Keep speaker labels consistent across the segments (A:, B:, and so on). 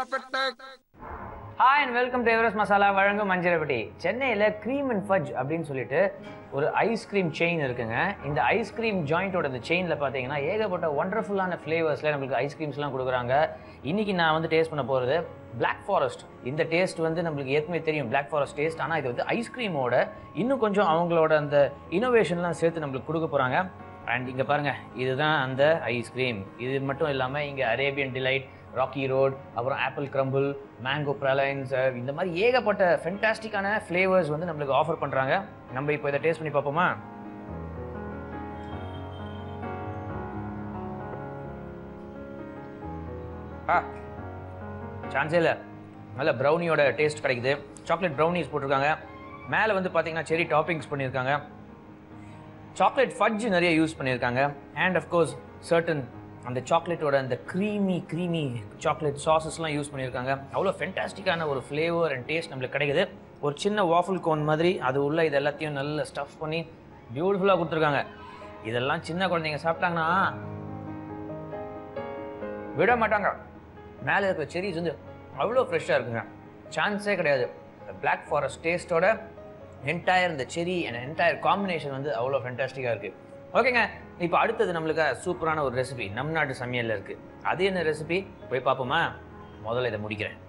A: Hi and welcome to Everest Masala வழங்கும் மஞ்சரபட்டி. சென்னையில் cream and fudge அப்படின்னு சொல்லிட்டு ஒரு ஐஸ்கிரீம் செயின் இருக்குங்க. இந்த ஐஸ்கிரீம் ஜாயிண்டோட இந்த செயினில் பார்த்தீங்கன்னா ஏகப்பட்ட ஒண்டர்ஃபுல்லான ஃப்ளேவர்ஸில் நம்மளுக்கு ஐஸ்கிரீம்ஸ்லாம் கொடுக்குறாங்க. இன்றைக்கி நான் வந்து டேஸ்ட் பண்ண போகிறது பிளாக் ஃபாரஸ்ட். இந்த டேஸ்ட் வந்து நம்மளுக்கு ஏற்கனவே தெரியும் பிளாக் ஃபாரஸ்ட் டேஸ்ட். ஆனால் இது வந்து ஐஸ்கிரீமோட இன்னும் கொஞ்சம் அவங்களோட அந்த இனோவேஷன்லாம் சேர்த்து நம்மளுக்கு கொடுக்க போகிறாங்க. அண்ட் இங்கே பாருங்கள், இதுதான் அந்த ஐஸ்கிரீம். இது மட்டும் இல்லாமல் இங்கே அரேபியன் டிலைட், ராக்கி ரோட், அப்புறம் ஆப்பிள் கிரம்பிள், மேங்கோ ப்ராலைன்ஸ், இந்த மாதிரி ஏகப்பட்ட ஃபென்டாஸ்டிக்கான ஃப்ளேவர்ஸ் வந்து நம்மளுக்கு ஆஃபர் பண்ணுறாங்க. நம்ம இப்போ இதை டேஸ்ட் பண்ணி பார்ப்போமா? சான்ஸே இல்லை. நல்ல ப்ரௌனியோட டேஸ்ட் கிடைக்குது. சாக்லேட் ப்ரௌனிஸ் போட்டிருக்காங்க. மேலே வந்து பார்த்தீங்கன்னா செரி டாப்பிங்ஸ் பண்ணியிருக்காங்க. சாக்லேட் ஃபட்ஜ் நிறைய யூஸ் பண்ணியிருக்காங்க. அண்ட் அஃப்கோர்ஸ் சர்டன் அந்த சாக்லேட்டோட அந்த க்ரீமி சாக்லேட் சாஸஸ்லாம் யூஸ் பண்ணியிருக்காங்க. அவ்வளோ ஃபென்டாஸ்டிக்கான ஒரு ஃப்ளேவர் அண்ட் டேஸ்ட் நம்மளுக்கு கிடைக்குது. ஒரு சின்ன வாஃபிள் கோன் மாதிரி அது உள்ள இது எல்லாத்தையும் நல்ல ஸ்டஃப் பண்ணி பியூட்டிஃபுல்லாக கொடுத்துருக்காங்க. இதெல்லாம் சின்ன குழந்தைங்க சாப்பிட்டாங்கன்னா விட மாட்டாங்க. மேலே இருக்கிற செரிஸ் வந்து அவ்வளோ ஃப்ரெஷ்ஷாக இருக்குங்க. சான்ஸே கிடையாது. பிளாக் ஃபாரஸ்ட் டேஸ்ட்டோட என்டையர் இந்த செரி அண்ட் என்டையர் காம்பினேஷன் வந்து அவ்வளோ ஃபென்டாஸ்டிக்காக இருக்குது. ஓகேங்க, இப்போ அடுத்தது நம்மளுக்கு சூப்பரான ஒரு ரெசிபி நம் நாட்டு சமையலில் இருக்குது. அது என்ன ரெசிபி போய் பார்ப்போமா? முதல்ல இதை முடிக்கிறேன்.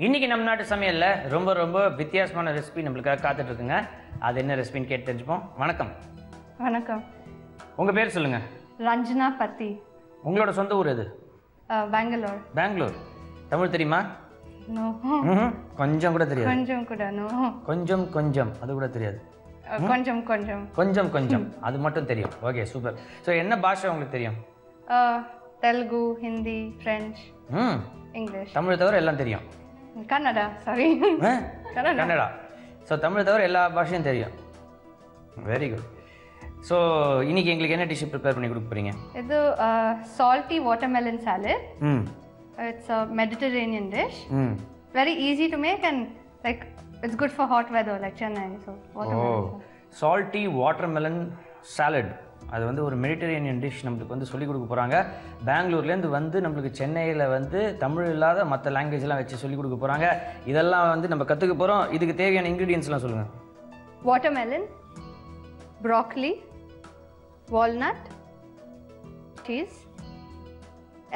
A: இன்றைக்கி நம் நாட்டு சமையலில் ரொம்ப ரொம்ப வித்தியாசமான ரெசிபி நம்மளுக்காக காத்துட்ருக்குங்க. அது என்ன ரெசிபின்னு கேட்டு தெரிஞ்சுப்போம். வணக்கம்.
B: வணக்கம்.
A: உங்கள் பேர் சொல்லுங்கள்.
B: ரஞ்சனா பத்தி.
A: உங்களோட சொந்த ஊர் எது?
B: பெங்களூர்.
A: பெங்களூர். தமிழ் தெரியுமா?
B: நோ.
A: கொஞ்சம் கூட தெரியாது.
B: கொஞ்சம் கூட. நோ.
A: கொஞ்சம் அது கூட தெரியாது.
B: கொஞ்சம்
A: அது மட்டும் தெரியும். Okay, super. ஸோ என்ன பாஷை உங்களுக்கு தெரியும்?
B: Telugu, Hindi, French, English.
A: தமிழ் தவிர எல்லாம் தெரியும்.
B: கன்னடா. சாரி,
A: கன்னடா. ஸோ தமிழ் தவிர எல்லா பாஷையும் தெரியும். Very good. ஸோ இன்னைக்கு எங்களுக்கு என்ன டிஷ் ப்ரிப்பேர் பண்ணி கொடுக்க போறீங்க?
B: இது salty watermelon salad. It's a Mediterranean dish. Very easy to make and like it's good for hot weather like Chennai. So watermelon.
A: Salty watermelon salad. அது வந்து ஒரு மெடிட்டரேனியன் டிஷ் நம்மளுக்கு வந்து சொல்லிக் கொடுக்க போகிறாங்க. பெங்களூர்லேருந்து வந்து நம்மளுக்கு சென்னையில் வந்து தமிழ் இல்லாத மற்ற லாங்குவேஜ்லாம் வச்சு சொல்லிக் கொடுக்க போகிறாங்க. இதெல்லாம் வந்து நம்ம கற்றுக்க போகிறோம். இதுக்கு தேவையான இன்க்ரீடியன்ஸ்லாம் சொல்லுங்கள்.
B: Watermelon, broccoli, walnut, cheese,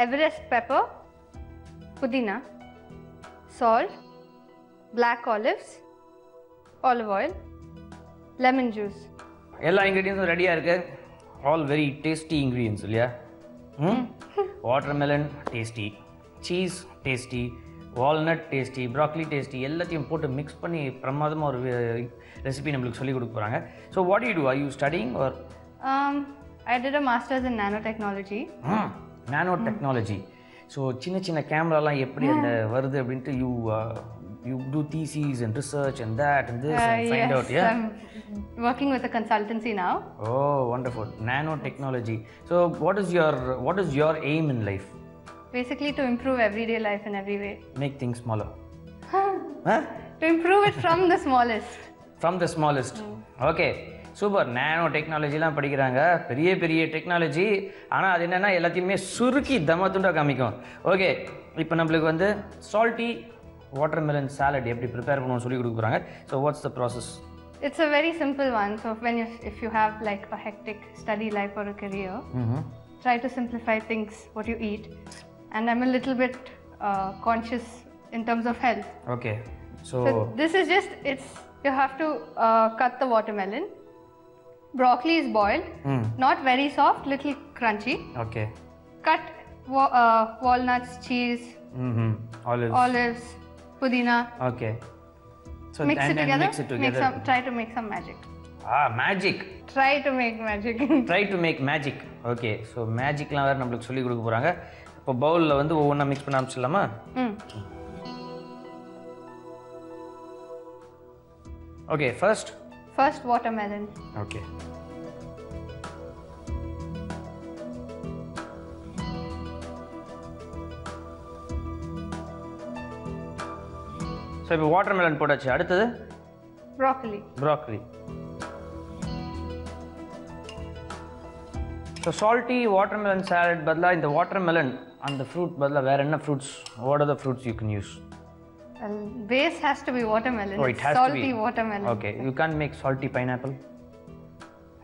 B: Everest pepper, புதினா, salt, black olives, olive oil, lemon juice.
A: எல்லா இன்க்ரீடியன்ஸும் ரெடியாக இருக்குது. ஆல் வெரி டேஸ்டி இன்க்ரீடியன்ஸ் இல்லையா? Watermelon tasty, cheese tasty, walnut tasty, broccoli tasty, எல்லாத்தையும் போட்டு மிக்ஸ் பண்ணி பிரமாதமாக ஒரு ரெசிபி நம்மளுக்கு சொல்லிக் கொடுக்க போகிறாங்க. So what you do? Are you studying or?
B: I did a master's in nanotechnology.
A: Nanotechnology. So சின்ன கேமராலாம் எப்படி அந்த வருது அப்படின்ட்டு you do theses and research and that and this and find out. Yeah,
B: I'm working with a consultancy now.
A: Oh, wonderful. Nanotechnology. So what is your aim in life?
B: Basically to improve everyday life in every way.
A: Make things smaller.
B: To improve it from the smallest.
A: From the smallest. Okay, super. Nano டெக்னாலஜிலாம் படிக்கிறாங்க. பெரிய technology. ஆனால் அது என்னென்னா எல்லாத்தையுமே சுருக்கி தமத்துண்டாக காமிக்கும். Okay, இப்போ நம்மளுக்கு வந்து சால்ட்டி watermelon salad எப்படி ப்ரிப்பேர் பண்ணணும்னு சொல்லி கொடுக்க போகிறாங்க. So what's the process?
B: It's a very simple one. So if you have like a hectic study life or a career, try to simplify things, what you eat. And I'm a little bit conscious in terms of health.
A: Okay. So
B: this is just, you have to cut the watermelon. Broccoli is boiled, not very soft, little crunchy.
A: Okay.
B: Cut walnuts, cheese, olives, pudina.
A: Okay. So
B: Mix it together.
A: Mix it together.
B: Try to make some magic.
A: Magic.
B: Try to make magic.
A: Try to make magic. Okay, so மேஜிக்லாம் வேறு நம்மளுக்கு சொல்லி கொடுக்க போகிறாங்க. இப்போ பவுலில் வந்து ஒவ்வொன்றா மிக்ஸ் பண்ண ஆரம்பிச்சிடலாமா? Okay, first
B: watermelon.
A: Okay. So இப்போ வாட்டர்மெலன் போட்டாச்சு. அடுத்தது broccoli. So salty watermelon salad பதிலாக இந்த வாட்டர்மெலன் அந்த ஃப்ரூட் பதிலாக வேறு என்ன fruits? What are the fruits you can use?
B: Base has to be watermelon.
A: Oh, it has
B: salty
A: to be
B: watermelon.
A: Okay, you can't make salty pineapple?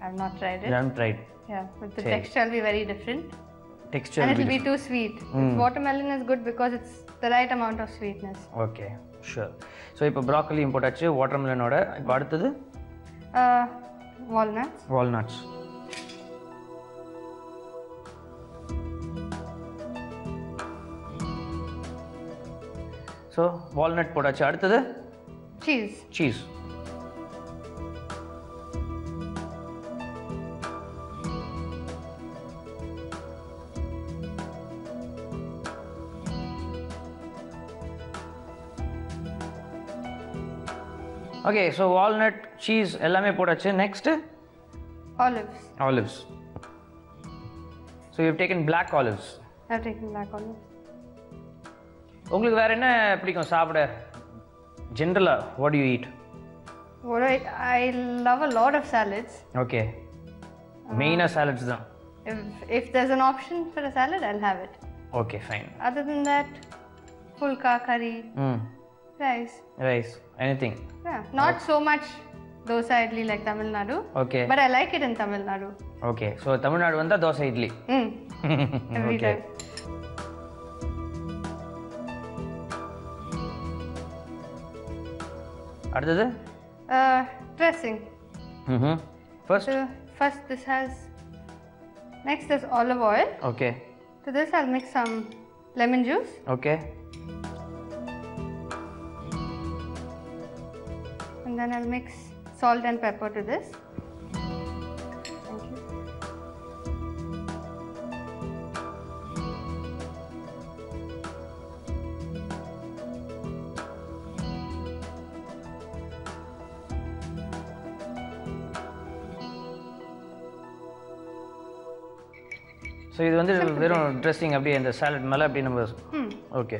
B: I've not tried it.
A: You haven't tried?
B: Yeah, but the texture will be very different.
A: Texture
B: and it will be too sweet. Watermelon is good because it's the right amount of sweetness.
A: Okay, sure. So இப்போ broccoli போட்டாச்சு வாட்டர்மெலனோட. இப்போ அடுத்தது walnuts. So walnut போட்டாச்சு. அடுத்தது cheese. Okay, so walnut, cheese எல்லாமே போட்டாச்சு. Next olives. So you've taken black olives.
B: I've taken black olives.
A: உங்களுக்கு வேற என்ன பிடிக்கும் சாப்பிட? ஜெனரலா what do you eat?
B: I love a lot of salads.
A: Okay. மெயினா salads தான்.
B: If there's an option for a salad, I'll have it.
A: Okay, fine.
B: Other than that, pulka, curry, rice,
A: anything.
B: Yeah, not so much dosa idli like Tamil Nadu.
A: Okay.
B: But I like it in Tamil Nadu.
A: Okay, so Tamil Nadu vanda dosa idli.
B: Every time.
A: அடுத்தது
B: dressing.
A: First
B: this has. Next is olive oil.
A: Okay.
B: To this I'll mix some lemon juice.
A: Okay.
B: And then I'll mix salt and pepper to this. Thank you.
A: So இது வந்து வெறும் dressing அப்படியே அந்த salad மேலே அப்படியே நம்ம okay.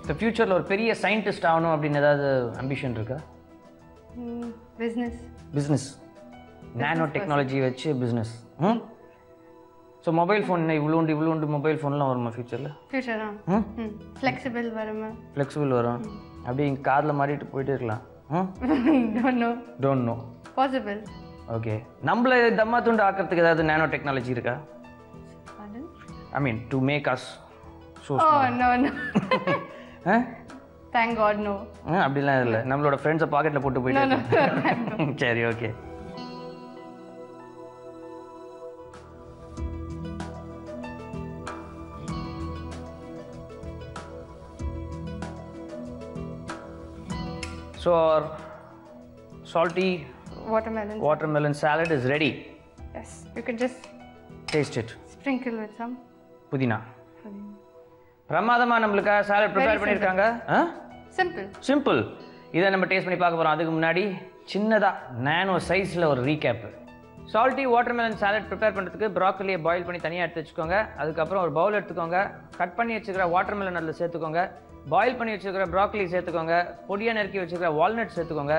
A: இந்த ஃபியூச்சரில் ஒரு பெரிய சயின்டிஸ்ட் ஆகணும் அப்படின்னு ஏதாவது அம்பிஷன் இருக்கா? பிஸ்னஸ் நானோ டெக்னாலஜி வச்சு பிஸ்னஸ். ஸோ மொபைல் ஃபோன் இவ்வளோண்டு மொபைல் ஃபோன்லாம் வருமா ஃபியூச்சரில்? ஃப்ளெக்சிபிள் வரும். அப்படியே காதில் மாட்டிட்டு போயிட்டே இருக்கலாம். Don't know
B: possible.
A: ஓகே, நம்மள தம்மா துண்டு ஆக்கிறதுக்கு ஏதாவது நானோ டெக்னாலஜி இருக்கா? I mean to make us so
B: no thank God no.
A: அப்படிலாம் இல்லை, நம்மளோட ஃப்ரெண்ட்ஸை பாக்கெட்டில் போட்டு போயிட்டு. சரி, okay. So our salty watermelon salad is ready.
B: Yes, you can just
A: taste it.
B: Sprinkle with some
A: புதினா. பிரமாதமா நம்மளுக்கு சாலட் ப்ரிப்பேர் பண்ணிருக்காங்க. சிம்பிள். இதை நம்ம டேஸ்ட் பண்ணி பார்க்க போறோம். அதுக்கு முன்னாடி சின்னதா நானோ சைஸ்ல ஒரு recap. Salty watermelon salad prepare பண்ணுறதுக்கு ப்ராக்கலியை பாயில் பண்ணி தனியாக எடுத்து வச்சுக்கோங்க. அதுக்கப்புறம் ஒரு பவுல் எடுத்துக்கோங்க. கட் பண்ணி வச்சுக்கிற வாட்டர்மெலன் அதில் சேர்த்துக்கோங்க. பாயில் பண்ணி வச்சுருக்கிற ப்ராக்கலி சேர்த்துக்கோங்க. பொடியாக நறுக்கி வச்சுருக்கிற வால்நட் சேர்த்துக்கோங்க.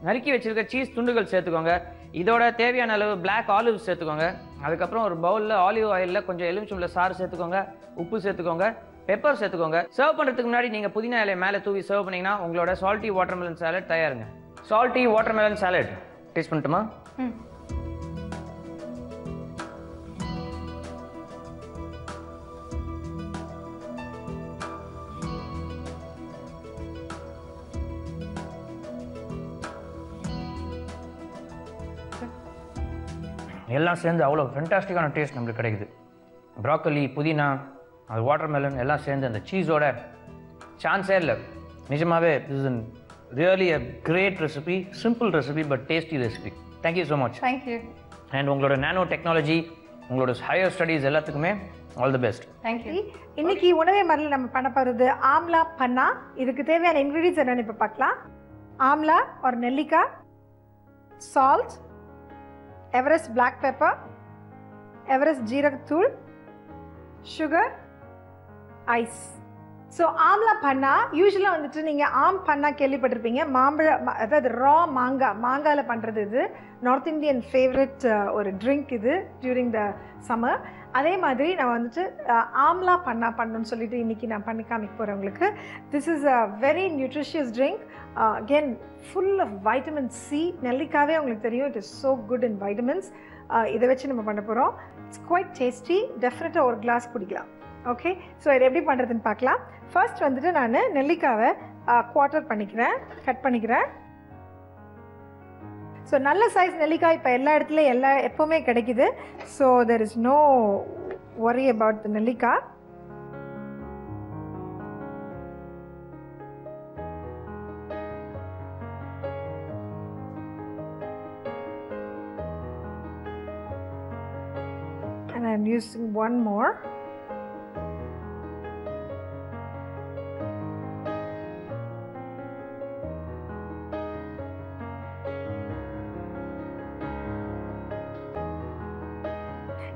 A: நறுக்கி வச்சுருக்க சீஸ் துண்டுகள் சேர்த்துக்கோங்க. இதோட தேவையான அளவு பிளாக் ஆலிவ்ஸ் சேர்த்துக்கோங்க. அதுக்கப்புறம் ஒரு பவுலில் ஆலிவ் ஆயிலில் கொஞ்சம் எலுமிச்சம்பழ சாறு சேர்த்துக்கோங்க. உப்பு சேர்த்துக்கோங்க. பெப்பர் சேர்த்துக்கோங்க. சர்வ் பண்ணுறதுக்கு முன்னாடி நீங்கள் புதினா இலையை மேலே தூவி சர்வ் பண்ணிங்கன்னா உங்களோட சால்ட்டி வாட்டர்மெலன் சாலட் தயாருங்க. சால்ட்டி வாட்டர்மெலன் சாலட் டேஸ்ட் பண்ணட்டுமா? எல்லாம் சேர்ந்து அவ்வளோ ஃபென்டாஸ்டிக்கான டேஸ்ட் நம்மளுக்கு கிடைக்குது. ப்ராக்கலி, புதினா, அது வாட்டர்மெலன் எல்லாம் சேர்ந்து அந்த சீஸோட சான்ஸே இல்லை. நிஜமாவே this is really a great recipe, simple recipe but tasty recipe. Thank you so much.
B: Thank you.
A: And உங்களோட நானோ டெக்னாலஜி, உங்களோட ஹையர் ஸ்டடீஸ் எல்லாத்துக்குமே ஆல் தி பெஸ்ட்.
B: தேங்க்யூ.
C: இன்னைக்கு உணவே மரலில் நம்ம பண்ண போகிறது ஆம்லா பன்னா. இதுக்கு தேவையான இன்க்ரீடியன்ஸ் என்னென்னு இப்போ பார்க்கலாம். ஆம்லா ஒரு நெல்லிக்காய், salt, Everest black pepper, Everest ஜீரகத்தூள், sugar, ice. So amla panna யூஸ்வலாக வந்துட்டு நீங்கள் ஆம் பன்னா கேள்விப்பட்டிருப்பீங்க. அதாவது ரா மாங்காயில் பண்ணுறது. இது நார்த் இந்தியன் ஃபேவரட் ஒரு ட்ரிங்க் இது டியூரிங் த சம்மர். அதே மாதிரி நான் வந்துட்டு ஆம்லா பன்னா பண்ணணும்னு சொல்லிட்டு இன்றைக்கி நான் பண்ணி காமிக்க போகிறேன் உங்களுக்கு. This is a very nutritious drink. Again full of vitamin C. நெல்லிக்காவே உங்களுக்கு தெரியும், it is so good in vitamins. இதை வச்சு நம்ம பண்ண போகிறோம். It's quite tasty. டெஃபினட்டாக ஒரு கிளாஸ் குடிக்கலாம். ஓகே, ஸோ இது எப்படி பண்ணுறதுன்னு பார்க்கலாம். ஃபர்ஸ்ட் வந்துட்டு நான் நெல்லிக்காவை குவார்ட்டர் பண்ணிக்கிறேன், கட் பண்ணிக்கிறேன். ஸோ நல்ல சைஸ் நெல்லிக்காய் இப்போ எல்லா இடத்துலையும் எப்போவுமே கிடைக்குது. So there is no worry about the நெல்லிக்காய். And I'm using one more.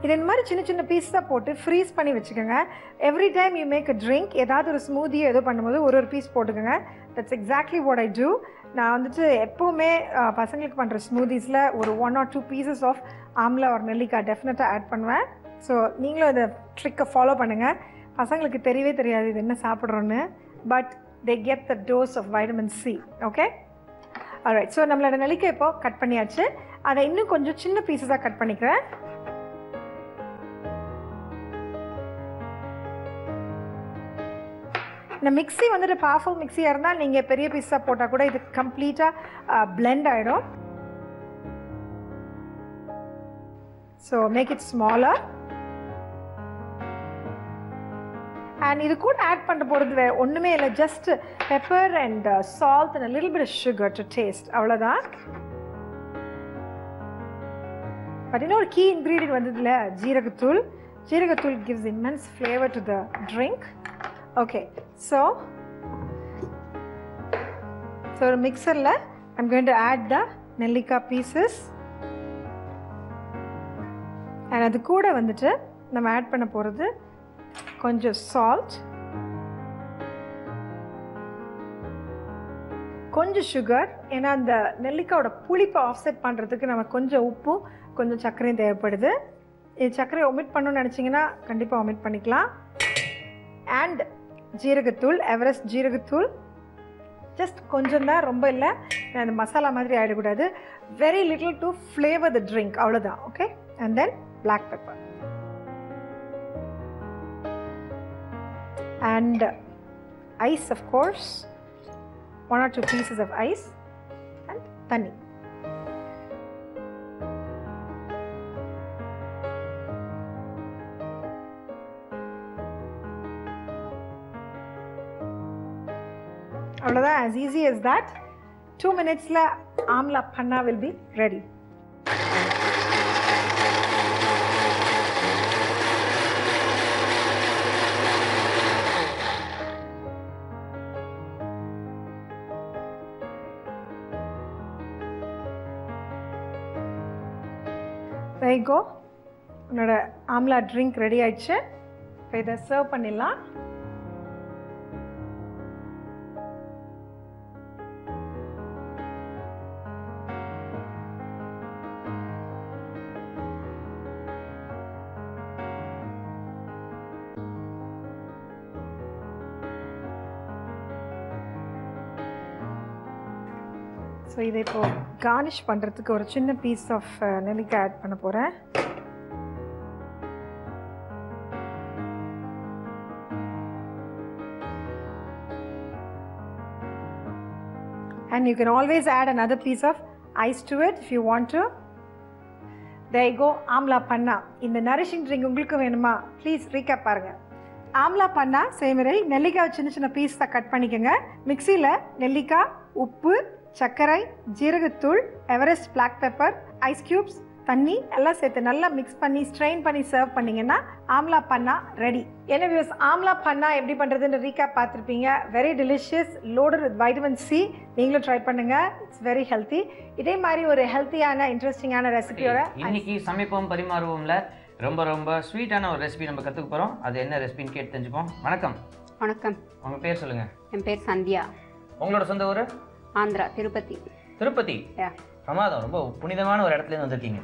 C: இது இந்த மாதிரி சின்ன சின்ன பீஸாக போட்டு ஃப்ரீஸ் பண்ணி வச்சுக்கோங்க. Every time you make a drink, ஏதாவது ஒரு ஸ்மூதி ஏதோ பண்ணும்போது ஒரு பீஸ் போட்டுக்கோங்க. That's exactly what I do. நான் வந்துட்டு எப்போவுமே பசங்களுக்கு பண்ணுற ஸ்மூதிஸில் ஒரு 1 or 2 pieces ஆஃப் ஆம்லா ஒரு நெல்லிக்காய் டெஃபினட்டாக ஆட் பண்ணுவேன். ஸோ நீங்களும் இந்த ட்ரிக்கை ஃபாலோ பண்ணுங்கள். பசங்களுக்கு தெரியவே தெரியாது இது என்ன சாப்பிட்றோன்னு, but they get the dose of vitamin C. Okay, alright. So நம்மளோட நெல்லிக்காய் இப்போ கட் பண்ணியாச்சு. அதை இன்னும் கொஞ்சம் சின்ன பீஸஸாக கட் பண்ணிக்கிறேன். இந்த மிக்ஸி வந்துட்டு பவர்ஃபுல் மிக்ஸியாக இருந்தால் நீங்கள் பெரிய பீஸாக போட்டால் கூட இது கம்ப்ளீட்டாக பிளெண்ட் ஆகிடும். So make it smaller. And இது கூட ஆட் பண்ண போகிறது வேறு ஒன்றுமே இல்லை, just pepper and salt and little bit sugar to taste, அவ்வளோதான். பட் இன்னொரு கீ இன்க்ரீடியன்ட் வந்ததில்ல, ஜீரகத்தூள். ஜீரகத்தூள் gives immense flavour to the drink. Okay, so mixerல I'm going to add the நெல்லிக்காய் pieces. and அது கூட வந்துட்டு நம்ம ஆட் பண்ண போகிறது கொஞ்சம் salt, கொஞ்சம் சுகர். ஏன்னா அந்த நெல்லிக்காயோட புளிப்பை ஆஃப்செட் பண்ணுறதுக்கு நம்ம கொஞ்சம் உப்பும் கொஞ்சம் சர்க்கரையும் தேவைப்படுது. இது சர்க்கரையை ஒமிட் பண்ணணும்னு நினச்சிங்கன்னா கண்டிப்பாக ஒமிட் பண்ணிக்கலாம். அண்ட் ஜீரகத்தூள், எவரெஸ்ட் ஜீரகத்தூள் ஜஸ்ட் கொஞ்சம் தான், ரொம்ப இல்லை. அந்த மசாலா மாதிரி ஆகிடக்கூடாது. Very little to flavour the drink, அவ்வளோதான். Okay, and then black pepper and ice, of course 1 or 2 pieces of ice and தண்ணி. அவ்வளோதான். as easy as that. 2 minutesல amla Panna will be ready. there you go. உன்னோட amla drink ready ஆயிடுச்சு. இப்போ இதை serve பண்ணிடலாம். So இதை இப்போது கார்னிஷ் பண்ணுறதுக்கு ஒரு சின்ன பீஸ் ஆஃப் நெல்லிக்காய் ஆட் பண்ண போகிறேன். and you can always add another piece of ice to it if you want to. there you go, amla பன்னா. இந்த நரிஷிங் ட்ரிங்க் உங்களுக்கு வேணுமா? ப்ளீஸ் ரீகேப் பாருங்கள். ஆம்லா பண்ணா செய்முறை. நெல்லிக்காய் சின்ன சின்ன பீஸ் தான் கட் பண்ணிக்கோங்க. மிக்சியில் நெல்லிக்காய், உப்பு, சர்க்கரை, ஜீரகத்தூள், Everest black pepper, ice cubes, தண்ணி எல்லாம் சேர்த்து நல்லா மிக்ஸ் பண்ணி ஸ்ட்ரெயின் பண்ணி சர்வ் பண்ணிங்கன்னா ஆம்லா பண்ணா ரெடி. என்ன வியூஸ், ஆம்லா பண்ணா எப்படி பண்ணுறதுன்னு ரீகேப் பார்த்துருப்பீங்க. Very delicious, loaded with vitamin C. நீங்களும் ட்ரை பண்ணுங்கள். It's very healthy. இதே மாதிரி ஒரு ஹெல்த்தியான இன்ட்ரெஸ்டிங்கான ரெசிபியோட
A: இன்னைக்கு சமைப்போம் பரிமாறுவோம்ல ரொம்ப ரொம்ப ஸ்வீட்டான ஒரு ரெசிபி நம்ம கற்றுக்க போகிறோம். அது என்ன ரெசிபின்னு கேட்டு தெரிஞ்சுப்போம். வணக்கம்.
D: வணக்கம்.
A: உங்கள் பேர் சொல்லுங்கள்.
D: என் பேர் சந்தியா.
A: உங்களோட சொந்த ஊர்?
D: ஆந்திரா, திருப்பதி.
A: திருப்பதி? பிரமாதம். ரொம்ப புனிதமான ஒரு இடத்துலேருந்து வந்திருக்கீங்க.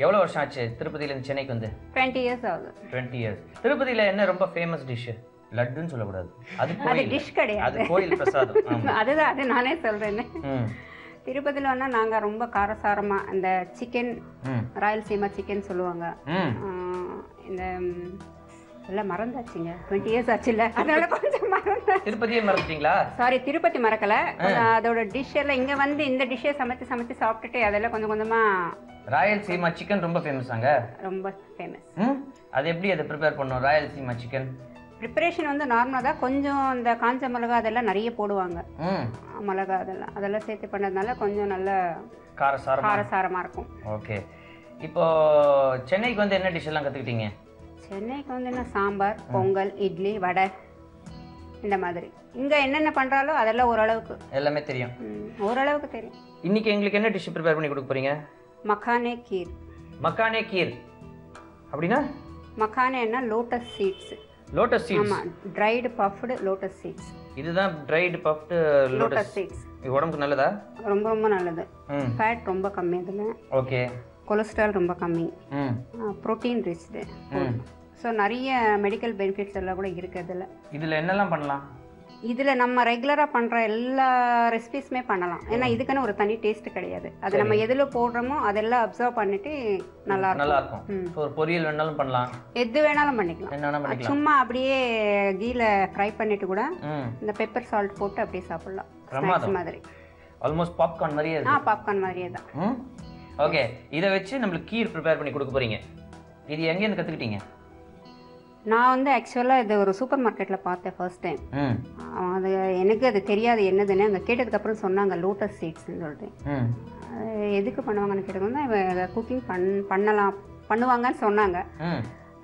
A: எவ்வளோ வருஷம் ஆச்சு திருப்பதியிலேருந்து சென்னைக்கு வந்து?
D: 20 years ஆகுது.
A: 20 years. திருப்பதியில் என்ன ரொம்ப ஃபேமஸ் டிஷ்ஷு? லட்டுன்னு சொல்லக்கூடாது, அது
D: டிஷ் கிடையாது,
A: அது கோயில் பிரசாதம்.
D: அதுதான், அது நானே சொல்கிறேன்னு. திருப்பதியில் வந்தால் நாங்கள் ரொம்ப காரசாரமாக அந்த சிக்கன், ராயல்சீமா சிக்கன் சொல்லுவாங்க. இந்த எல்லாம் மறந்தாச்சுங்க, 20 years ஆச்சுல்ல, அதனால கொஞ்சம் மறந்து.
A: திருப்பதியே மறந்துட்டீங்களா?
D: சாரி, திருப்பதி மறக்கல. அதோட டிஷ் எல்லாம் இங்கே வந்து இந்த டிஷ்ஷை சமைச்சு சாப்பிட்டுட்டு அதெல்லாம் கொஞ்சம் கொஞ்சமாக.
A: ராயல்சீமா சிக்கன் ரொம்ப ஃபேமஸாங்க?
D: ரொம்ப ஃபேமஸ்.
A: அது எப்படி அதை ப்ரிப்பேர் பண்ணோம் ராயல்சீமா சிக்கன்?
D: ப்ரிப்பரேஷன் வந்து நார்மலாக தான், கொஞ்சம் இந்த காஞ்ச மிளகா அதெல்லாம் நிறைய போடுவாங்க. மிளகா அதெல்லாம் சேர்த்து பண்ணதுனால கொஞ்சம் நல்ல காரசாரமாக இருக்கும்.
A: ஓகே. இப்போ சென்னைக்கு வந்து என்ன டிஷ் எல்லாம் கற்றுக்கிட்டீங்க?
D: சென்னைக்கு வந்து என்ன, சாம்பார், பொங்கல், இட்லி, வடை, இந்த மாதிரி. இங்கே என்னென்ன பண்ணுறாலோ அதெல்லாம் ஓரளவுக்கு எல்லாமே தெரியும். ஓரளவுக்கு தெரியும்.
A: இன்னைக்கு எங்களுக்கு என்ன டிஷ் ப்ரிப்பேர் பண்ணி கொடுக்க போறீங்க?
D: மக்கானே கீர்.
A: மக்கானே கீர் அப்படின்னா?
D: மக்கானேன்னா லோட்டஸ் சீட்ஸ்.
A: Lotus seeds?
D: ஆமாம், ட்ரைடு பஃப்டு லோட்டஸ் சீட்ஸ்.
A: இதுதான் ட்ரைடு பஃப்டு லோட்டஸ் சீட்ஸ். இது உடம்புக்கு நல்லதா?
D: ரொம்ப ரொம்ப நல்லது. ஃபேட் ரொம்ப கம்மி இதில்.
A: ஓகே.
D: கொலஸ்ட்ரால் ரொம்ப கம்மி. ப்ரோட்டீன் ரிச்டு. ஸோ நிறைய மெடிக்கல் பெனிஃபிட்ஸ் எல்லாம் கூட இருக்குது இதில்.
A: இதில் என்னெல்லாம் பண்ணலாம்?
D: இதில் நம்ம ரெகுலராக பண்ணுற எல்லா ரெசிபிஸுமே பண்ணலாம். ஏன்னா இதுக்குன்னு ஒரு தனி டேஸ்ட்டு கிடையாது. அது நம்ம எதில் போடுறோமோ அதெல்லாம் அப்சர்வ் பண்ணிட்டு நல்லா இருக்கும்.
A: ஒரு பொரியல் வேணாலும் பண்ணலாம்,
D: எது வேணாலும் பண்ணிக்கலாம். சும்மா அப்படியே கீழ ஃப்ரை பண்ணிட்டு கூட இந்த பெப்பர் சால்ட் போட்டு அப்படியே சாப்பிடலாம். ஸ்நாக்ஸ் மாதிரி.
A: ஆல்மோஸ்ட் பாப்கார்ன் மாதிரியே இருக்கு.
D: பாப்கார்ன் மாதிரியே தான்.
A: ஓகே. இதை வச்சு நம்மளுக்கு கீர் ப்ரிப்பேர் பண்ணி கொடுக்க போறீங்க. இது எங்கேருந்து கற்றுக்கிட்டீங்க?
D: நான் வந்து ஆக்சுவலாக இது ஒரு சூப்பர் மார்க்கெட்டில் பார்த்தேன் ஃபர்ஸ்ட் டைம். அது எனக்கு அது தெரியாது என்னதுன்னு. அங்கே கேட்டதுக்கப்புறம் சொன்னாங்க லோட்டஸ் சீட்ஸ்ன்னு சொல்லிட்டு. எதுக்கு பண்ணுவாங்கன்னு கேட்டதுன்னா குக்கிங் பண்ணுவாங்கன்னு சொன்னாங்க.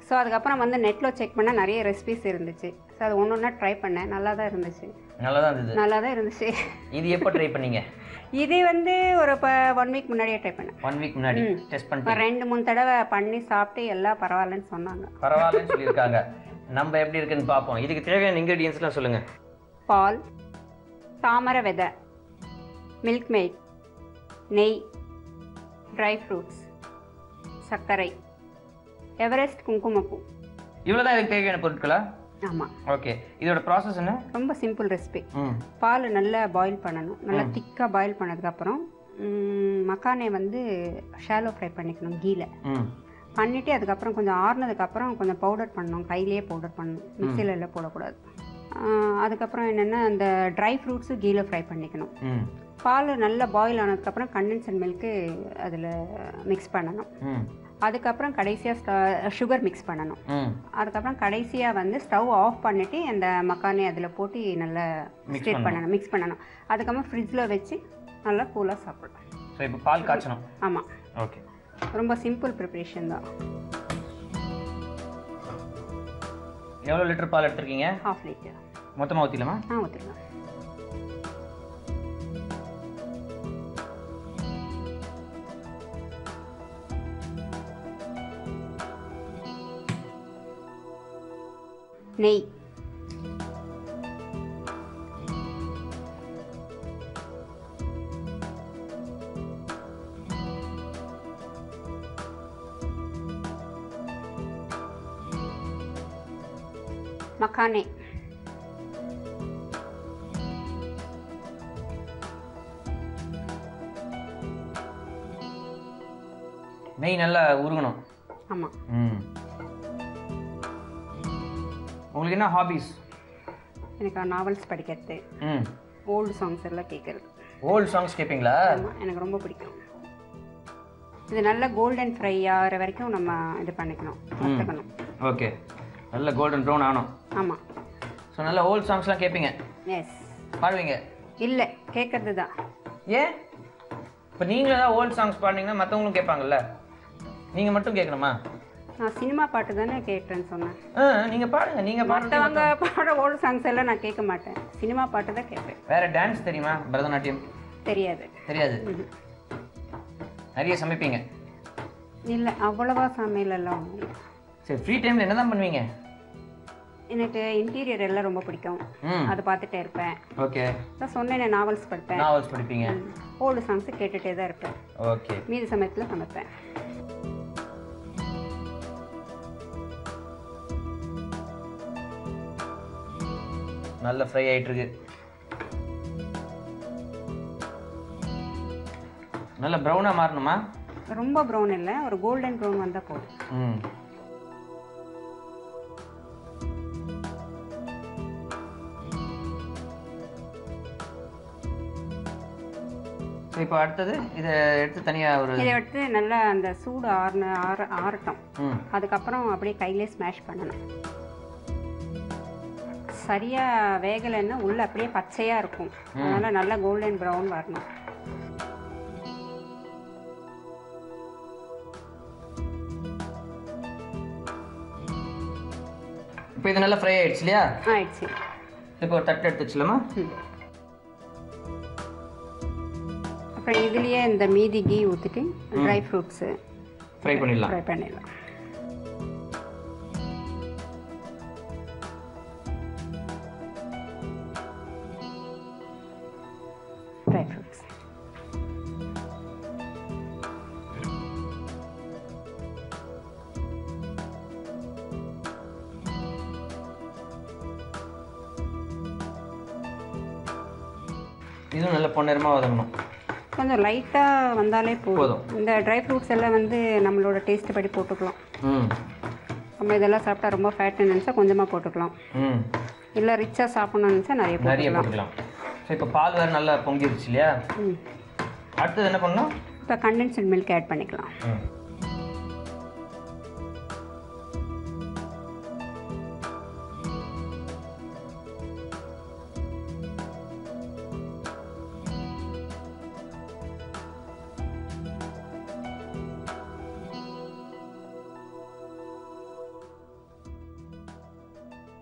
D: ஸோ அதுக்கப்புறம் வந்து நெட்டில் செக் பண்ணால் நிறைய ரெசிபிஸ் இருந்துச்சு. ஸோ அது ஒன்று ஒன்றா ட்ரை பண்ணேன். நல்லா தான் இருந்துச்சு. நல்லா தான் இருந்துச்சு.
A: இது எப்போ ட்ரை பண்ணீங்க?
D: இது வந்து ஒரு 1 week முன்னாடியே ட்ரை பண்ணேன்.
A: 1 week முன்னாடி டெஸ்ட் பண்ணிட்டு
D: 2-3 தடவை பண்ணி சாப்பிட்டு எல்லாம் பரவாயில்லன்னு சொன்னாங்க.
A: பரவாயில்லன்னு சொல்லியிருக்காங்க. நம்ம எப்படி இருக்குன்னு பார்ப்போம். இதுக்கு தேவையான இன்க்ரீடியன்ஸ்லாம் சொல்லுங்க.
D: பால், தாமரை விதை, மில்க் மேட், நெய், ட்ரை ஃப்ரூட்ஸ், சர்க்கரை, எவரெஸ்ட் குங்குமப்பூ.
A: இவ்வளோதான் இதுக்கு தேவையான பொருட்களா?
D: ஆமாம்.
A: ஓகே. இதோட ப்ராசஸ் என்ன?
D: ரொம்ப சிம்பிள் ரெசிபி. பால் நல்லா பாயில் பண்ணணும். நல்லா திக்காக பாயில் பண்ணதுக்கப்புறம் மக்கானே வந்து ஷாலோ ஃப்ரை பண்ணிக்கணும் கீழே. பண்ணிவிட்டு அதுக்கப்புறம் கொஞ்சம் ஆறுனதுக்கப்புறம் கொஞ்சம் பவுடர் பண்ணணும். கையிலேயே பவுடர் பண்ணணும், மிக்சியில் எல்லாம் போடக்கூடாது. அதுக்கப்புறம் என்னென்னா அந்த ட்ரை ஃப்ரூட்ஸு கீழே ஃப்ரை பண்ணிக்கணும். பால் நல்லா பாயில் ஆனதுக்கப்புறம் கண்டென்சர் மில்க்கு அதில் மிக்ஸ் பண்ணணும். அதுக்கப்புறம் கடைசியாக சுகர் மிக்ஸ் பண்ணணும். அதுக்கப்புறம் கடைசியாக வந்து ஸ்டவ் ஆஃப் பண்ணிவிட்டு அந்த மக்கானே அதில் போட்டு நல்லா மிக்ஸ் பண்ணணும். அதுக்கப்புறம் ஃப்ரிட்ஜில் வச்சு நல்லா கூலாக சாப்பிடலாம்.
A: ஸோ இப்போ பால் காய்ச்சணும்?
D: ஆமாம்.
A: ஓகே.
D: ரொம்ப சிம்பிள் ப்ரிப்ரேஷன் தான்.
A: எவ்வளோ லிட்டர் பால் எடுத்துருக்கீங்க?
D: 1/2 liter.
A: மொத்தமாக ஊற்றிடலாமா?
D: ஊற்றிடலாம். நெய், மக்கானே,
A: நெய் நல்லா உருகணும்.
D: ஆமாம்.
A: உங்களுக்கு என்ன ஹாபிஸ்?
D: எனக்கு நாவல்ஸ் படிக்கிறது, ஓல்டு சாங்ஸ் எல்லாம் கேட்குறது.
A: ஓல்டு சாங்ஸ் கேட்பீங்களா?
D: ஆமாம், எனக்கு ரொம்ப பிடிக்கும். இது நல்லா கோல்டன் ஃப்ரை ஆகிற வரைக்கும் நம்ம இது பண்ணிக்கணும், கற்றுக்கணும்.
A: ஓகே. நல்ல கோல்டன் ப்ரௌன் ஆகணும்.
D: ஆமாம்.
A: ஸோ நல்ல ஓல்ட் சாங்ஸ்லாம் கேட்பீங்க?
D: எஸ்.
A: பாடுவீங்க?
D: இல்லை, கேட்கறது தான்.
A: ஏன்? இப்போ நீங்களும் ஏதாவது ஓல்ட் சாங்ஸ் பாடினீங்கன்னா மற்றவங்களும் கேட்பாங்கல்ல, நீங்கள் மட்டும் கேட்கணுமா?
D: நான் சினிமா பாட்டு தானே கேட்டேன்னு சொன்னேன்.
A: நீங்கள் பாடுங்க. நீங்கள்
D: மற்றவங்க பாடுற ஓல்டு சாங்ஸ் எல்லாம் நான் கேட்க மாட்டேன், சினிமா பாட்டு தான் கேட்பேன்.
A: வேறு டான்ஸ் தெரியுமா? பரதநாட்டியம்
D: தெரியாது.
A: தெரியாது. நிறைய சமைப்பீங்க?
D: இல்லை, அவ்வளவா சமையலெல்லாம்.
A: சரி, ஃப்ரீ டைமில் என்ன தான் பண்ணுவீங்க?
D: எனக்கு இன்டீரியர் எல்லாம் ரொம்ப பிடிக்கும், அதை பார்த்துட்டே இருப்பேன்.
A: ஓகே.
D: நான் சொன்னேன், நாவல்ஸ் படிப்பேன்.
A: நாவல்ஸ் படிப்பீங்க?
D: ஓல்டு சாங்ஸ் கேட்டுகிட்டே தான் இருப்பேன்.
A: ஓகே.
D: மீதி சமயத்தில் சமைப்பேன்.
A: நல்ல ஃப்ரை ஆகிட்டுருக்கு. நல்ல ப்ரௌனாக மாறணுமா?
D: ரொம்ப ப்ரௌன் இல்லை, ஒரு கோல்டன் ப்ரௌன் வந்தால் போதும்.
A: இப்போ அடுத்தது இதை எடுத்து தனியாக
D: இதை எடுத்து நல்லா அந்த சூடு ஆறட்டும். அதுக்கப்புறம் அப்படியே கையிலே ஸ்மாஷ் பண்ணணும். சரியாக வேகலைன்னா உள்ளே அப்படியே பச்சையாக இருக்கும், அதனால் நல்லா கோல்டன் ப்ரௌன் வரணும்.
A: இப்போ இது நல்லா ஃப்ரை ஆயிடுச்சு இல்லையா?
D: ஆயிடுச்சு.
A: இப்போ ஒரு தட்டு எடுத்து வச்சுலாமா?
D: அப்புறம் இதுலேயே இந்த மீதி கீ ஊற்றிட்டு ட்ரை ஃப்ரூட்ஸு
A: ஃப்ரை பண்ணிடலாம்.
D: ட்ரை பண்ணிடலாம். ட்ரை ஃப்ரூட்ஸ்
A: இதுவும் நல்ல பொன்னிறமாக வதங்கணும்.
D: கொஞ்சம் லைட்டாக வந்தாலே போதும். இந்த ட்ரை ஃப்ரூட்ஸ் எல்லாம் வந்து நம்மளோட டேஸ்ட் படி போட்டுக்கலாம். நம்ம இதெல்லாம் சாப்பிட்டா ரொம்ப ஃபேட்டுன்னு நினச்சா கொஞ்சமாக போட்டுக்கலாம், இல்லை ரிச்சாக சாப்பிட்ணுன்னு நினச்சா நிறைய போட்டுக்கலாம்.
A: ஸோ இப்போ பால் வேறு நல்லா பொங்கிருச்சு இல்லையா? அடுத்தது என்ன பண்ணணும்?
D: இப்போ கண்டென்ஸ்டு மில்க் ஆட் பண்ணிக்கலாம்.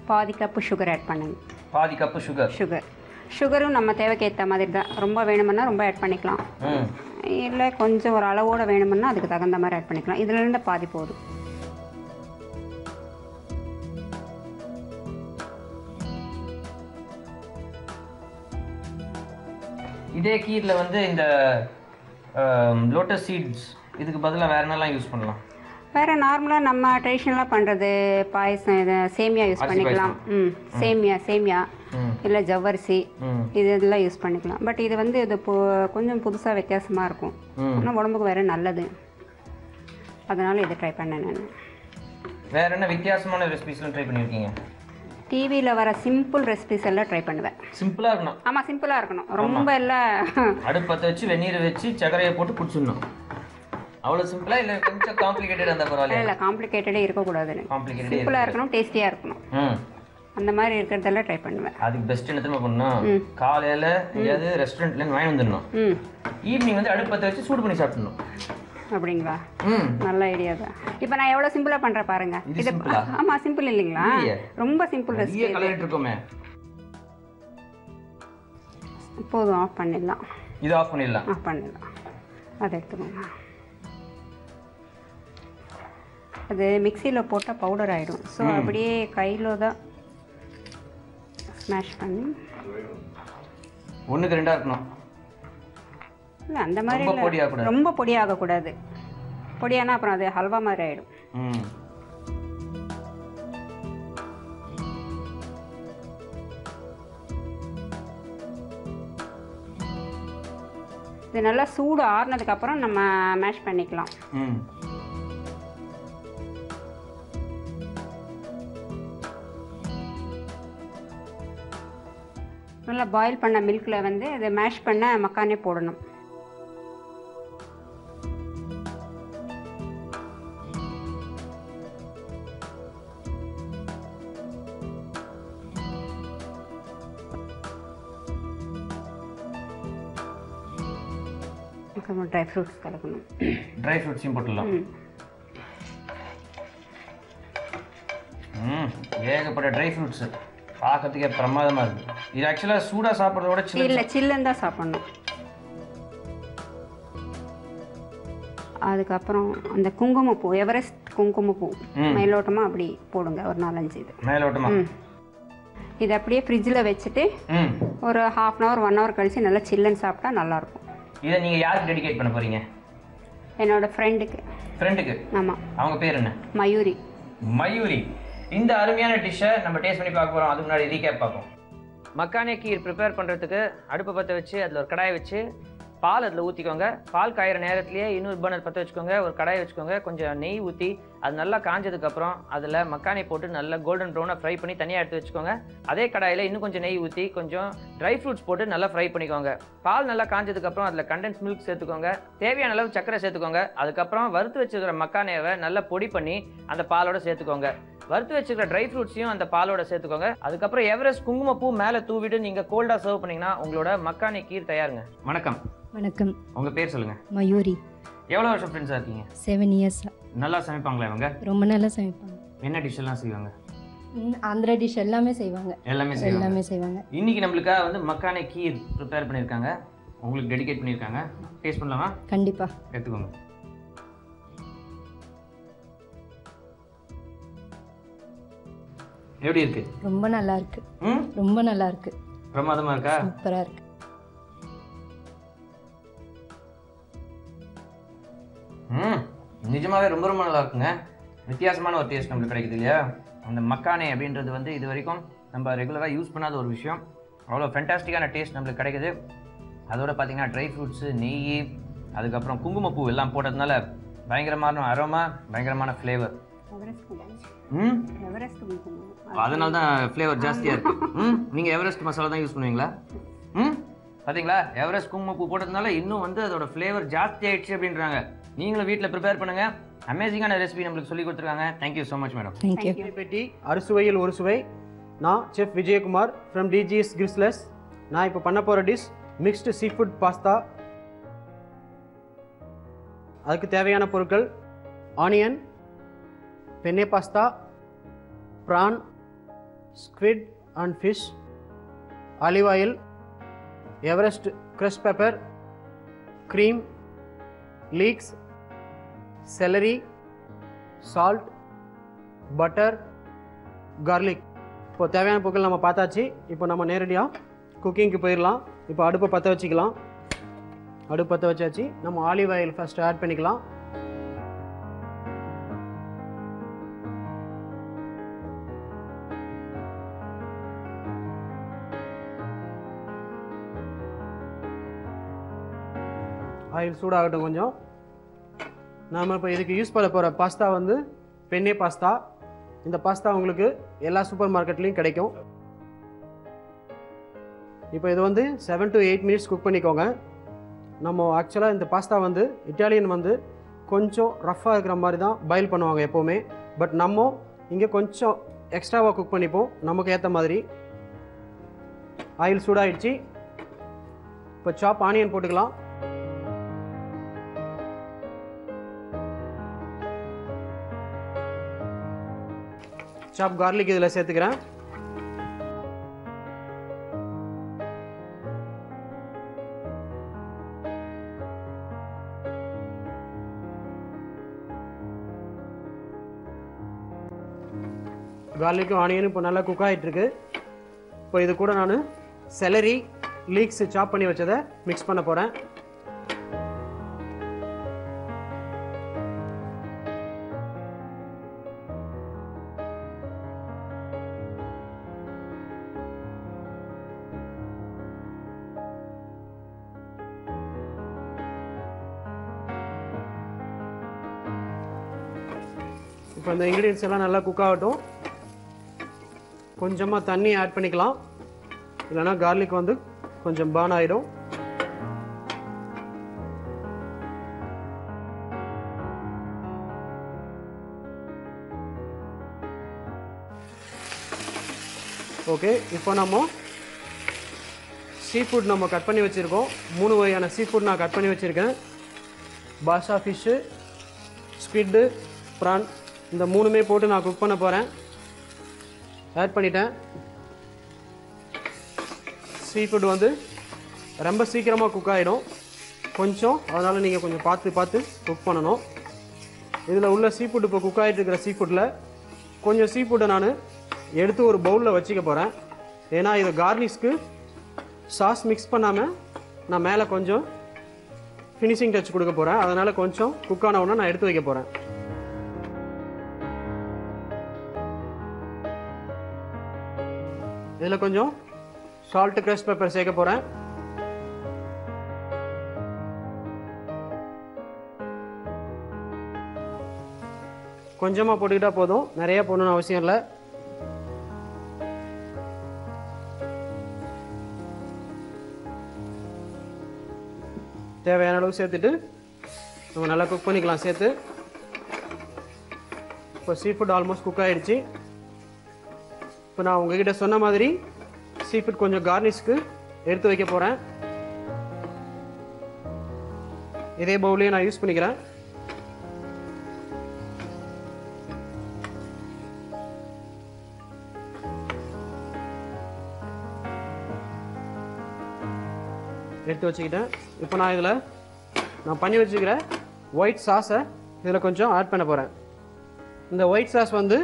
D: பாதி கப்பு சுகர் ஆட் பண்ணுங்க.
A: பாதி கப்பு
D: சுகரும் நம்ம தேவைக்கு ஏற்ற மாதிரி தான். ரொம்ப வேணுமுன்னா ரொம்ப ஆட் பண்ணிக்கலாம், இல்லை கொஞ்சம் ஒரு அளவோடு வேணுமுன்னா அதுக்கு தகுந்த மாதிரி ஆட் பண்ணிக்கலாம். இதுலேருந்து பாதி போதும்.
A: இதே கீரில் வந்து இந்த லோட்டஸ் சீட்ஸ் இதுக்கு பதிலாக வேறு என்னெல்லாம் யூஸ் பண்ணலாம்?
D: வேறு நார்மலாக நம்ம ட்ரெடிஷ்னலாக பண்ணுறது பாயசம், இது சேமியா யூஸ் பண்ணிக்கலாம். சேமியா இல்லை ஜவ்வரிசி இதெல்லாம் யூஸ் பண்ணிக்கலாம். பட் இது வந்து இது கொஞ்சம் புதுசாக வித்தியாசமாக இருக்கும், ஆனால் உடம்புக்கு வேறு நல்லது, அதனால் இதை ட்ரை பண்ணேன் நான்.
A: வேறு என்ன வித்தியாசமான ரெசிபிஸ்லாம் ட்ரை பண்ணியிருக்கீங்க?
D: டிவியில் வர சிம்பிள் ரெசிபிஸ் எல்லாம் ட்ரை பண்ணுவேன்.
A: சிம்பிளாக இருக்கணும்.
D: ஆமாம், சிம்பிளாக இருக்கணும். ரொம்ப எல்லாம்
A: அடுப்பத்தை வச்சு வெந்நீரை வச்சு சர்க்கரையை போட்டு குடிச்சிடணும், அவ்வளோ சிம்பிளா? இல்லை கொஞ்சம் காம்ப்ளிகேட்டட் அந்த பரவாயில்ல?
D: இல்லை, காம்ப்ளிகேட்டடே இருக்கக்கூடாது, சிம்பிளாக இருக்கணும், டேஸ்டியாக இருக்கணும். அந்த மாதிரி இருக்கிறதெல்லாம் ட்ரை பண்ணுவேன்.
A: அதுக்கு பெஸ்ட் என்ன தெரியுமா பண்ணணும்? காலையில் எங்கேயாவது ரெஸ்டாரண்ட்லேருந்து வாங்கி வந்துடணும், ஈவினிங் வந்து அடுப்பத்தை வச்சு சூடு பண்ணி சாப்பிடணும்.
D: அப்படிங்களா? நல்ல ஐடியா தான். இப்போ நான் எவ்வளோ சிம்பிளாக பண்ணுறேன் பாருங்க. இது ஆமாம், சிம்பிள் இல்லைங்களா? ரொம்ப சிம்பிள் ரெசிபி.
A: இருக்கோமே,
D: போதும், ஆஃப் பண்ணிடலாம்.
A: இது ஆஃப் பண்ணிடலாம்.
D: ஆஃப் பண்ணிடலாம். அதை எடுத்துக்கோங்க. அது மிக்சியில் போட்டால் பவுடர் ஆகிடும், ஸோ அப்படியே கையில் தான் ஸ்மாஷ் பண்ணி
A: 1க்கு 2 இருக்கணும்.
D: இல்லை, அந்த மாதிரி ரொம்ப பொடியாகக்கூடாது. பொடியானா அப்புறம் அது ஹல்வா மாதிரி ஆகிடும். இது நல்லா சூடு ஆறுனதுக்கப்புறம் நம்ம மேஷ் பண்ணிக்கலாம். நல்லா பாயில் பண்ண மில்கில் வந்து இதை மேஷ் பண்ண மக்கானே போடணும். அதுக்கப்புறம் ட்ரை ஃப்ரூட்ஸ் கலக்கணும்.
A: ட்ரை ஃப்ரூட்ஸையும் போட்டுடலாம். ஏகப்பட்ட ட்ரை ஃப்ரூட்ஸு பார்க்கறதுக்கே பிரமாதமாக இருக்குது. இது ஆக்சுவலாக சூடாக சாப்பிட்றத விட
D: இல்லை சில்லுன்னு தான் சாப்பிட்ணும். அதுக்கப்புறம் அந்த குங்குமப்பூ, எவரெஸ்ட் குங்குமப்பூ மேலோட்டமாக அப்படி போடுங்க, ஒரு 4-5 இது
A: மேலோட்டமாக.
D: இது அப்படியே ஃப்ரிட்ஜில் வச்சுட்டு ஒரு 1/2 hour 1 hour கழிச்சு நல்லா சில்லுன்னு சாப்பிட்டா நல்லாயிருக்கும்.
A: இதை நீங்கள் யாருக்கு டெடிகேட் பண்ண போகிறீங்க?
D: என்னோட ஃப்ரெண்டுக்கு.
A: ஃப்ரெண்டுக்கு?
D: ஆமாம்.
A: அவங்க பேர் என்ன?
D: மயூரி.
A: மயூரி. இந்த அருமையான டிஷ்ஷை நம்ம டேஸ்ட் பண்ணி பார்க்க போகிறோம். அதுக்கு முன்னாடி ரீகேப் பார்ப்போம். மக்கானே கீர் ப்ரிப்பேர் பண்ணுறதுக்கு அடுப்பை பற்ற வச்சு அதில் ஒரு கடாயை வச்சு பால் அதில் ஊற்றிக்கோங்க. பால் காயிற நேரத்துலேயே இன்னொரு பர்னர் பற்ற வச்சுக்கோங்க, ஒரு கடாயை வச்சுக்கோங்க, கொஞ்சம் நெய் ஊற்றி அது நல்லா காஞ்சதுக்கப்புறம் அதில் மக்கானே போட்டு நல்லா கோல்டன் ப்ரௌனாக ஃப்ரை பண்ணி தனியாக எடுத்து வச்சுக்கோங்க. அதே கடாயில் இன்னும் கொஞ்சம் நெய் ஊற்றி கொஞ்சம் ட்ரை ஃப்ரூட்ஸ் போட்டு நல்லா ஃப்ரை பண்ணிக்கோங்க. பால் நல்லா காஞ்சதுக்கப்புறம் அதில் கண்டென்ஸ் மில்க் சேர்த்துக்கோங்க, தேவையான அளவு சர்க்கரை சேர்த்துக்கோங்க. அதுக்கப்புறம் வறுத்து வச்சுக்கிற மக்கானேவை நல்லா பொடி பண்ணி அந்த பாலோட சேர்த்துக்கோங்க. வறுத்து வச்சுக்கிற ட்ரை ஃப்ரூட்ஸையும் அந்த பாலோட சேர்த்துக்கோங்க. அதுக்கப்புறம் எவரெஸ்ட் குங்குமப்பூ மேலே தூவிட்டு நீங்கள் கோல்டாக சர்வ் பண்ணிங்கன்னா உங்களோட மக்கானே கீர் தயாருங்க. வணக்கம்.
E: வணக்கம்.
A: உங்கள் பேர் சொல்லுங்கள்.
E: மயூரி.
A: எவ்வளோ வருஷம் ஃப்ரெண்ட்ஸாக இருக்கீங்க?
E: 7 years.
A: நல்லா சமைப்பாங்களா இவங்க?
E: ரொம்ப நல்லா சமைப்பாங்க.
A: என்ன டிஷ் எல்லாம் செய்வாங்க?
E: ஆந்திரா டிஷ் எல்லாமே செய்வாங்க.
A: எல்லாமே செய்வாங்க. இன்னைக்கு நம்மளுக்காக வந்து மக்கானே கீர் ப்ரிப்பேர் பண்ணியிருக்காங்க, உங்களுக்கு டெடிகேட் பண்ணியிருக்காங்க. டேஸ்ட் பண்ணலாமா?
E: கண்டிப்பா.
A: எடுத்துக்கோங்க. எப்படி இருக்கு?
E: ரொம்ப நல்லா இருக்கு. ரொம்ப நல்லா இருக்கு.
A: பிரமாதமா இருக்கா?
E: சூப்பரா இருக்கு.
A: நிஜமாவே ரொம்ப ரொம்ப நல்லா இருக்குங்க. வித்தியாசமான ஒரு டேஸ்ட் நம்மளுக்கு கிடைக்குது இல்லையா? அந்த மக்கானே அப்படின்றது வந்து இது வரைக்கும் நம்ம ரெகுலராக யூஸ் பண்ணாத ஒரு விஷயம். அவ்வளோ ஃபென்டாஸ்டிக்கான டேஸ்ட் நம்மளுக்கு கிடைக்குது. அதோட பார்த்தீங்கன்னா ட்ரை ஃப்ரூட்ஸு, நெய், அதுக்கப்புறம் குங்குமப்பூ எல்லாம் போட்டதுனால பயங்கரமான அரோமா, பயங்கரமான ஃப்ளேவர். அதனால தான் ஃப்ளேவர் ஜாஸ்தியாக இருக்குது. நீங்கள் எவரெஸ்ட் மசாலா தான் யூஸ் பண்ணுவீங்களா? பார்த்தீங்களா, எவரெஸ்ட் குங்குமப்பூ போட்டதுனால இன்னும் வந்து அதோட ஃப்ளேவர் ஜாஸ்தி ஆயிடுச்சு அப்படின்றாங்க. நீங்களும் வீட்டில் ப்ரிப்பேர் பண்ணுங்கள். அமேசிங்கான ரெசிபி நம்மளுக்கு சொல்லி கொடுத்துருக்காங்க. Thank you so much madam.
E: Thank you.
F: பெட்டி அறுசுவையில் ஒரு சுவை. நான் செஃப் விஜயகுமார் ஃப்ரம் டிஜிஎஸ் கிரிஸ்லெஸ். நான் இப்போ பண்ண போகிற dish mixed sea food pasta. அதுக்கு தேவையான பொருட்கள் onion, penne pasta, prawn, squid and fish, olive oil, Everest crush pepper, cream, leeks, celery, salt, butter, garlic. இப்போ தேவையான பொருட்கள் நம்ம பார்த்தாச்சு. இப்போ நம்ம நேரடியாக குக்கிங்க்கு போயிடலாம். இப்போ அடுப்பை பற்ற வச்சுக்கலாம். அடுப்பு பற்ற வச்சாச்சு. நம்ம ஆலிவ் ஆயில் ஃபஸ்ட்டு ஆட் பண்ணிக்கலாம். ஆயில் சூடாகட்டும் கொஞ்சம். நாம் இப்போ இதுக்கு யூஸ் பண்ண போகிற பாஸ்தா வந்து பென்னே பாஸ்தா. இந்த பாஸ்தா உங்களுக்கு எல்லா சூப்பர் மார்க்கெட்லேயும் கிடைக்கும். இப்போ இது வந்து 7 to 8 minutes குக் பண்ணிக்கோங்க. நம்ம ஆக்சுவலாக இந்த பாஸ்தா வந்து இட்டாலியன் வந்து கொஞ்சம் ரஃப்பாக இருக்கிற மாதிரி தான் பாயில் பண்ணுவாங்க எப்போவுமே. பட் நம்ம இங்கே கொஞ்சம் எக்ஸ்ட்ராவாக குக் பண்ணிப்போம் நமக்கு ஏற்ற மாதிரி. ஆயில் சூடாகிடுச்சு. இப்போ சாப் ஆனியன் போட்டுக்கலாம். சாப் கார்லிக் இதில் சேர்த்துக்கிறேன். கார்லிக்கும் ஆனியனும் இப்போ நல்லா குக் ஆகிட்டுருக்கு. இப்போ இது கூட நான் செலரி, லீக்ஸ் சாப் பண்ணி வச்சதை மிக்ஸ் பண்ண போகிறேன். இப்போ இந்த இன்க்ரீடியன்ஸ் எல்லாம் நல்லா குக் ஆகட்டும். கொஞ்சமாக தண்ணி ஆட் பண்ணிக்கலாம், இல்லைனா கார்லிக் வந்து கொஞ்சம் பர்ன் ஆகிடும். ஓகே, இப்போ நம்ம சீ ஃபுட் நம்ம கட் பண்ணி வச்சுருக்கோம். 3 வகையான சீ ஃபுட் நான் கட் பண்ணி வச்சுருக்கேன். பாஷா ஃபிஷ்ஷு, ஸ்குவிட்டு, ப்ரான் இந்த 3மே போட்டு நான் குக் பண்ண போகிறேன். ஆட் பண்ணிட்டேன். சீ ஃபுட் வந்து ரொம்ப சீக்கிரமாக குக் ஆகிடும் கொஞ்சம், அதனால் நீங்கள் கொஞ்சம் பார்த்து குக் பண்ணணும். இதில் உள்ள சீ ஃபுட் இப்போ குக் ஆகிட்டு இருக்கிற சீ ஃபுட்டில் கொஞ்சம் சீ ஃபுட்டை நான் எடுத்து ஒரு பவுலில் வச்சுக்க போகிறேன். ஏன்னா இதை கார்னிஷ்க்கு சாஸ் மிக்ஸ் பண்ணாமல் நான் மேலே கொஞ்சம் ஃபினிஷிங் டச் கொடுக்க போகிறேன். அதனால் கொஞ்சம் குக் ஆன உடனே நான் எடுத்து வைக்க போகிறேன். இதில் கொஞ்சம் சால்ட்டு க்ரஷ் பெப்பர் சேர்க்க போகிறேன். கொஞ்சமாக போட்டுக்கிட்டால் போதும், நிறைய போடணும்னு அவசியம் இல்லை. தேவையான அளவு சேர்த்துட்டு நம்ம நல்லா குக் பண்ணிக்கலாம் சேர்த்து. இப்போ சீ ஃபுட் ஆல்மோஸ்ட் குக் ஆகிடுச்சு. இப்போ நான் உங்ககிட்ட சொன்ன மாதிரி சீ ஃபுட் கொஞ்சம் கார்னிஷ்க்கு எடுத்து வைக்க போகிறேன். இதே பவுலையும் நான் யூஸ் பண்ணிக்கிறேன். எடுத்து வச்சுக்கிட்டேன். இப்போ நான் இதில் பண்ணி வச்சுக்கிற ஒயிட் சாஸை இதில் கொஞ்சம் ஆட் பண்ண போகிறேன். இந்த ஒயிட் சாஸ் வந்து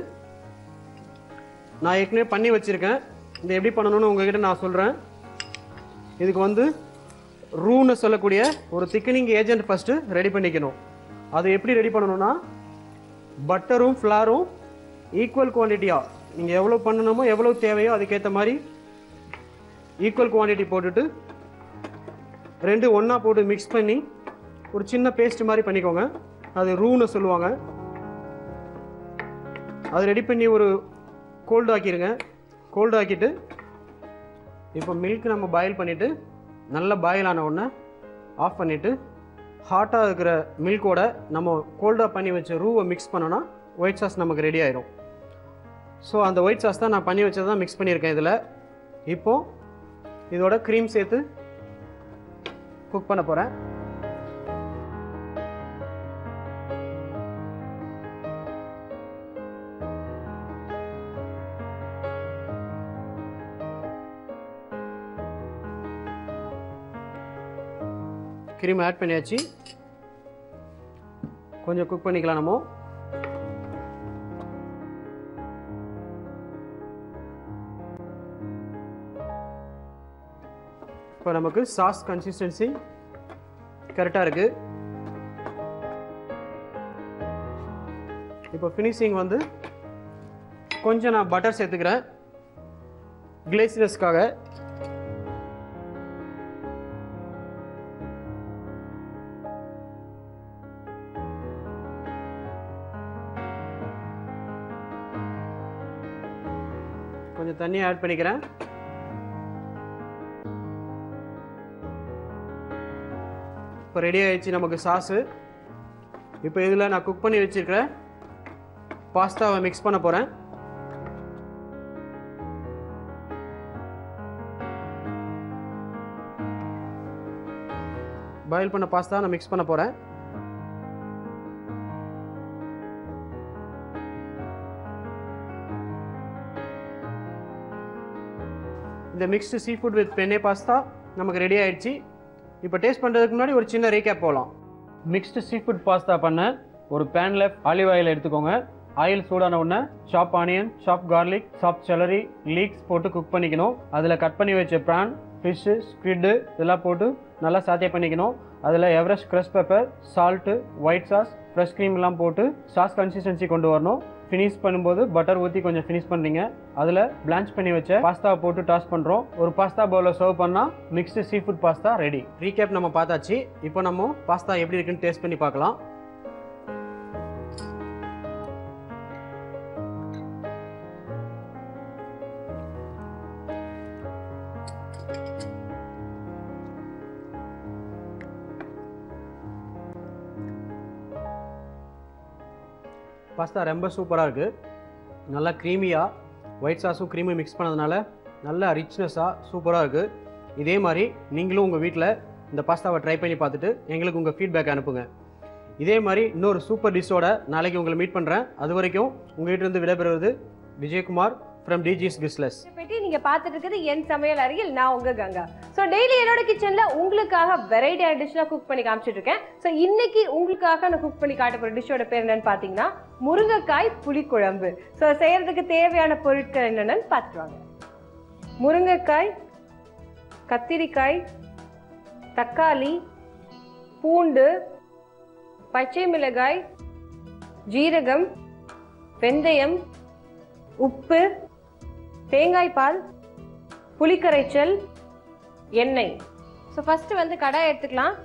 F: நான் ஏற்கனவே பண்ணி வச்சுருக்கேன். இது எப்படி பண்ணணும்னு உங்ககிட்ட நான் சொல்கிறேன். இதுக்கு வந்து ரூன்னு சொல்லக்கூடிய ஒரு திக்கனிங் ஏஜென்ட் ஃபஸ்ட்டு ரெடி பண்ணிக்கணும். அது எப்படி ரெடி பண்ணணும்னா பட்டரும் ஃப்ளாரும் ஈக்குவல் குவான்டிட்டியாக நீங்கள் எவ்வளோ பண்ணணுமோ எவ்வளோ தேவையோ அதுக்கேற்ற மாதிரி ஈக்குவல் குவான்டிட்டி போட்டுட்டு ரெண்டு ஒன்றா போட்டு மிக்ஸ் பண்ணி ஒரு சின்ன பேஸ்ட் மாதிரி பண்ணிக்கோங்க. அது ரூன்னு சொல்லுவாங்க. அது ரெடி பண்ணி ஒரு கோல்டு ஆக்கிடுங்க. கோல்டு ஆக்கிட்டு இப்போ மில்க் நம்ம பாயில் பண்ணிவிட்டு நல்லா பாயில் ஆன உடனே ஆஃப் பண்ணிவிட்டு ஹாட்டாக இருக்கிற மில்கோட நம்ம கோல்டாக பண்ணி வச்ச ரூவை மிக்ஸ் பண்ணோன்னா ஒயிட் சாஸ் நமக்கு ரெடி ஆயிடும். ஸோ அந்த ஒயிட் சாஸ் தான் நான் பண்ணி வச்சது தான் மிக்ஸ் பண்ணியிருக்கேன் இதில். இப்போது இதோட க்ரீம் சேர்த்து குக் பண்ண போகிறேன். க்ரீம் ஆட் பண்ணியாச்சு. கொஞ்சம் குக் பண்ணிக்கலாம் நம்ம. இப்போ நமக்கு சாஸ் கன்சிஸ்டன்சி கரெக்டாக இருக்குது. இப்போ ஃபினிஷிங் வந்து கொஞ்சம் நான் பட்டர் சேர்த்துக்கிறேன் கிளேசினஸ்க்காக. கொஞ்சம் தண்ணி ஆட் பண்ணிக்கிறேன். இப்போ ரெடி ஆயிடுச்சு நமக்கு சாஸு. இப்போ இதில் நான் குக் பண்ணி வச்சுருக்கிற பாஸ்தாவை மிக்ஸ் பண்ண போகிறேன். பாயில் பண்ண பாஸ்தா நான் மிக்ஸ் பண்ண போகிறேன். இந்த mixed sea food with penne pasta நமக்கு ரெடி ஆயிடுச்சு. இப்போ டேஸ்ட் பண்ணுறதுக்கு முன்னாடி ஒரு சின்ன ரீகேப் போகலாம். மிக்ஸ்டு சீ ஃபுட் பாஸ்தா பண்ண ஒரு பேனில் ஆலிவ் ஆயில் எடுத்துக்கோங்க. ஆயில் சூடான உடனே சாப் ஆனியன், சாப் கார்லிக், சாப் செலரி, லீக்ஸ் போட்டு குக் பண்ணிக்கணும். அதில் கட் பண்ணி வச்ச ப்ரான், ஃபிஷ்ஷு, ஸ்குவிட்டு இதெல்லாம் போட்டு நல்லா சாத்தே பண்ணிக்கணும். அதில் Everest crush pepper, salt, white sauce, fresh க்ரீம்லாம் போட்டு சாஸ் கன்சிஸ்டன்சி கொண்டு வரணும். ஃபினிஷ் பண்ணும்போது பட்டர் ஊற்றி கொஞ்சம் ஃபினிஷ் பண்ணுறீங்க. அதில் பிளான்ச் பண்ணி வச்ச பாஸ்தாவை போட்டு டாஸ் பண்ணுறோம். ஒரு பாஸ்தா பவுலில் சர்வ் பண்ணால் mixed sea food pasta ready. Recap நம்ம பார்த்தாச்சு. இப்போ நம்ம பாஸ்தா எப்படி இருக்குன்னு டேஸ்ட் பண்ணி பார்க்கலாம். பாஸ்தா ரொம்ப சூப்பராக இருக்குது. நல்லா க்ரீமியாக ஒயிட் சாஸும் க்ரீமும் மிக்ஸ் பண்ணதுனால நல்லா ரிச்னஸாக சூப்பராக இருக்குது. இதே மாதிரி நீங்களும் உங்கள் வீட்டில் இந்த பாஸ்தாவை ட்ரை பண்ணி பார்த்துட்டு எங்களுக்கு உங்கள் ஃபீட்பேக் அனுப்புங்க. இதே மாதிரி இன்னொரு சூப்பர் டிஷ்ஷோட நாளைக்கு உங்களை மீட் பண்ணுறேன். அது வரைக்கும் உங்கள்கிட்ட இருந்து விடைபெறுவது விஜயகுமார் ஃப்ரம் டிஜிஸ் கிஸ்லெஸ்.
G: நீங்க பார்த்துட்டு இருக்கிறது என் சமையல் அறையில், நான் உங்க கங்கா. ஸோ டெய்லி என்னோட கிச்சன்ல உங்களுக்காக வெரைட்டியான டிஷ்லாம் குக் பண்ணி காமிச்சிட்டு இருக்கேன். ஸோ இன்னைக்கு உங்களுக்காக நான் குக் பண்ணி காட்ட போற டிஷ்ஷோட பேர் என்னன்னு பாத்தீங்கன்னா முருங்கைக்காய் புளிக்குழம்பு. ஸோ செய்யறதுக்கு தேவையான பொருட்கள் என்னென்னு பார்த்துட்டு வாங்க. முருங்கைக்காய், கத்திரிக்காய், தக்காளி, பூண்டு, பச்சை மிளகாய், ஜீரகம், வெந்தயம், உப்பு, தேங்காய் பால், புளிக்கரைச்சல், எண்ணெய். ஸோ ஃபர்ஸ்ட் வந்து கடாய் எடுத்துக்கலாம்.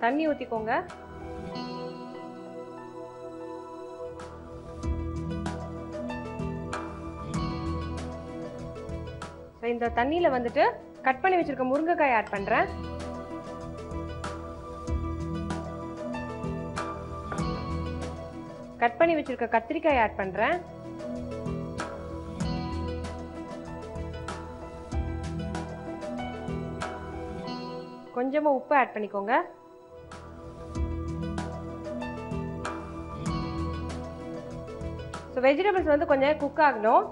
G: தண்ணி ஊற்றிக்கோங்க. இந்த தண்ணியில வந்துட்டு கட் பண்ணி வச்சிருக்க முருங்கைக்காய் ஆட் பண்றேன். கட் பண்ணி வச்சிருக்க கத்திரிக்காய் ஆட் பண்றேன். கொஞ்சமா உப்பு ஆட் பண்ணிக்கோங்க. ஸோ வெஜிடபிள்ஸ் வந்து கொஞ்சம் குக் ஆகணும்.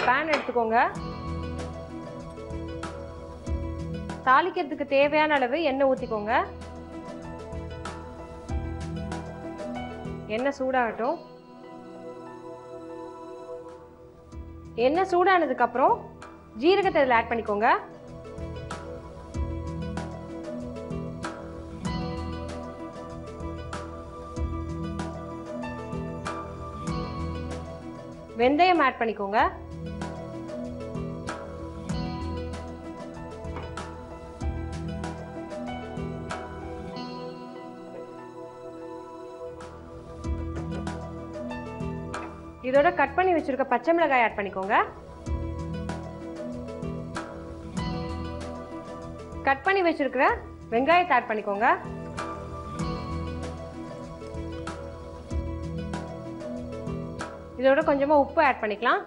G: பேன் எடுத்துக்கோங்க. தாளிக்கிறதுக்கு தேவையான அளவு எண்ணெய் ஊற்றிக்கோங்க. எண்ணெய் சூடாகட்டும். எண்ணெய் சூடானதுக்கு அப்புறம் ஜீரகத்தை இதில் ஆட் பண்ணிக்கோங்க. வெந்தயம் ஆட் பண்ணிக்கோங்க. இதோட கட் பண்ணி வச்சிருக்க பச்சை மிளகாய் ஆட் பண்ணிக்கோங்க. கட் பண்ணி வச்சிருக்கிற வெங்காயத்தை ஆட் பண்ணிக்கோங்க. இதோட கொஞ்சமா உப்பு ஆட் பண்ணிக்கலாம்.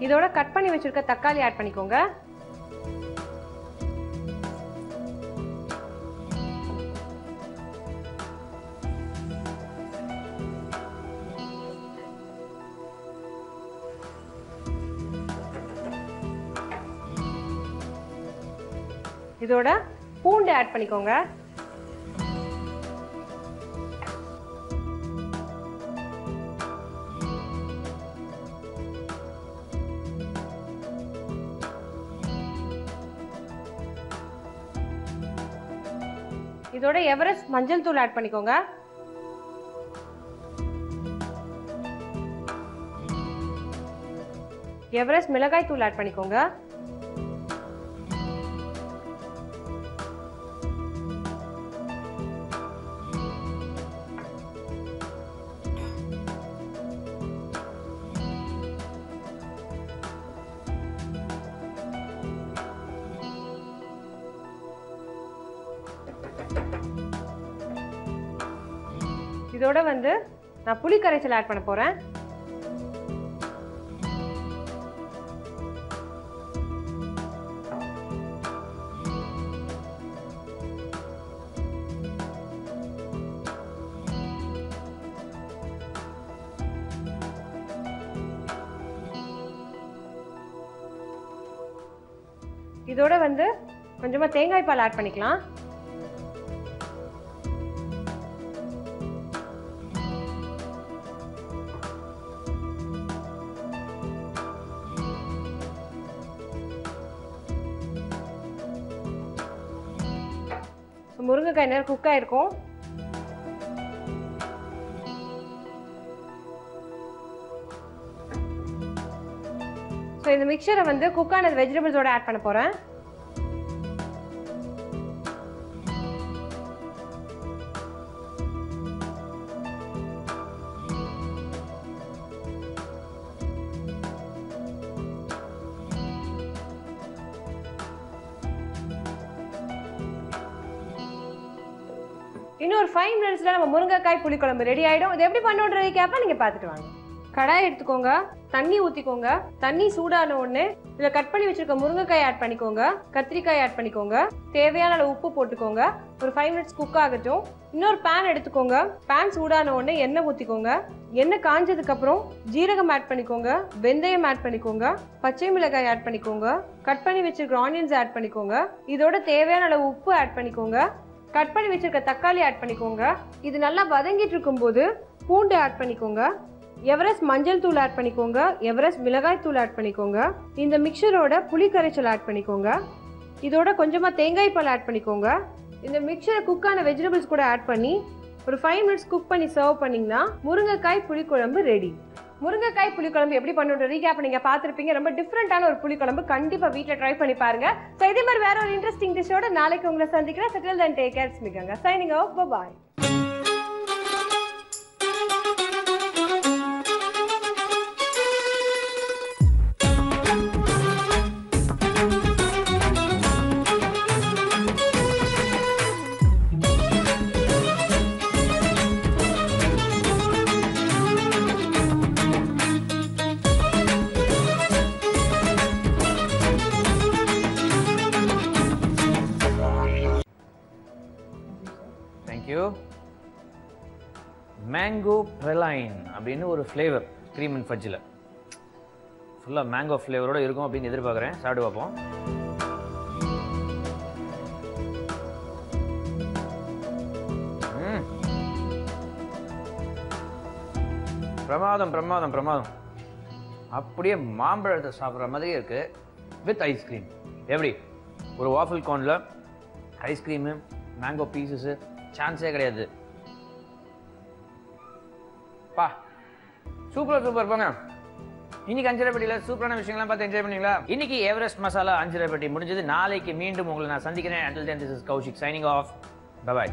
G: இதோட கட் பண்ணி வச்சிருக்க தக்காளி ஆட் பண்ணிக்கோங்க. இதோட பூண்டு ஆட் பண்ணிக்கோங்க. இதோட எவரெஸ்ட் மஞ்சள் தூள் ஆட் பண்ணிக்கோங்க. எவரெஸ்ட் மிளகாய் தூள் ஆட் பண்ணிக்கோங்க. இதோட வந்து நான் புளி கரைசல் ஆட் பண்ண போறேன். இதோட வந்து கொஞ்சமா தேங்காய் பால் ஆட் பண்ணிக்கலாம். முருங்கைக்காய் நேரம் குக் ஆயிருக்கும். ஸோ இந்த மிக்சரை வந்து குக் ஆன வெஜிடபிள்ஸோட ஆட் பண்ண போறேன். இன்னும் ஒரு 5 மினிட்ஸ்ல நம்ம முருங்கைக்காய் புளிக்குழம்பு ரெடி ஆயிடும். இது எப்படி பண்ணுன்றது கேப்ப நீங்க பாத்துட்டு வாங்க. கடாய் எடுத்துக்கோங்க, தண்ணி ஊற்றிக்கோங்க. தண்ணி சூடான உடனே இதில் கட் பண்ணி வச்சிருக்க முருங்கைக்காய் ஆட் பண்ணிக்கோங்க, கத்திரிக்காய் ஆட் பண்ணிக்கோங்க, தேவையான அளவு உப்பு போட்டுக்கோங்க. ஒரு 5 மினிட்ஸ் குக் ஆகட்டும். இன்னொரு பேன் எடுத்துக்கோங்க. பேன் சூடான உடனே எண்ணெய் ஊற்றிக்கோங்க. எண்ணெய் காஞ்சதுக்கப்புறம் ஜீரகம் ஆட் பண்ணிக்கோங்க, வெந்தயம் ஆட் பண்ணிக்கோங்க, பச்சை மிளகாய் ஆட் பண்ணிக்கோங்க, கட் பண்ணி வச்சிருக்க ஆனியன்ஸ் ஆட் பண்ணிக்கோங்க. இதோட தேவையான அளவு உப்பு ஆட் பண்ணிக்கோங்க. கட் பண்ணி வச்சிருக்க தக்காளி ஆட் பண்ணிக்கோங்க. இது நல்லா வதங்கிட்டு இருக்கும்போது பூண்டு ஆட் பண்ணிக்கோங்க. எவரெஸ்ட் மஞ்சள் தூள் ஆட் பண்ணிக்கோங்க, எவரெஸ்ட் மிளகாய் தூள் ஆட் பண்ணிக்கோங்க. இந்த மிக்சரோட புளி கரைச்சல் ஆட் பண்ணிக்கோங்க. இதோட கொஞ்சமாக தேங்காய் பால் ஆட் பண்ணிக்கோங்க. இந்த மிக்சரை குக்கான வெஜிடபிள்ஸ் கூட ஆட் பண்ணி ஒரு 5 மினிட்ஸ் குக் பண்ணி சர்வ் பண்ணிங்கன்னா முருங்கைக்காய் புளிக்குழம்பு ரெடி. முருங்கைக்காய் புளிக்குழம்பு எப்படி பண்ணுறது ரீகேப் நீங்கள் பார்த்துருப்பீங்க. ரொம்ப டிஃப்ரெண்டான ஒரு புளிக்குழம்பு, கண்டிப்பாக வீட்டில் ட்ரை பண்ணி பாருங்க. ஸோ இதே மாதிரி வேற ஒரு இன்ட்ரெஸ்டிங் டிஷ்ஷோட நாளைக்கு உங்களை சந்திக்கிறேன். செட்டில் தன் டேக் கேர். ஸ்மிகங்க signing off. Bye.
A: Mango praline அப்படின்னு ஒரு ஃப்ளேவர் க்ரீம் அண்ட் ஃபஜ்ஜில் ஃபுல்லாக மேங்கோ ஃப்ளேவரோடு இருக்கும் அப்படின்னு எதிர்பார்க்குறேன். சாப்பிட்டு பார்ப்போம். பிரமாதம் பிரமாதம் பிரமாதம். அப்படியே மாம்பழத்தை சாப்பிட்ற மாதிரியே இருக்குது வித் ஐஸ்கிரீம். எப்படி ஒரு வாஃபிள் கோனில் ஐஸ்கிரீமு, மேங்கோ பீசஸ்ஸு, சான்ஸே கிடையாது. பா சூப்பர் சூப்பர் போங்க. இன்னைக்கு அஞ்சரைப்பட்டியில் சூப்பரான விஷயங்கள்லாம் பார்த்து என்ஜாய் பண்ணீங்களா? இன்னைக்கு எவரெஸ்ட் மசாலா அஞ்சரைப்பட்டி முடிஞ்சது. நாளைக்கு மீண்டும் உங்களை நான் சந்திக்கிறேன். Until then, this is Kaushik signing off. Bye bye.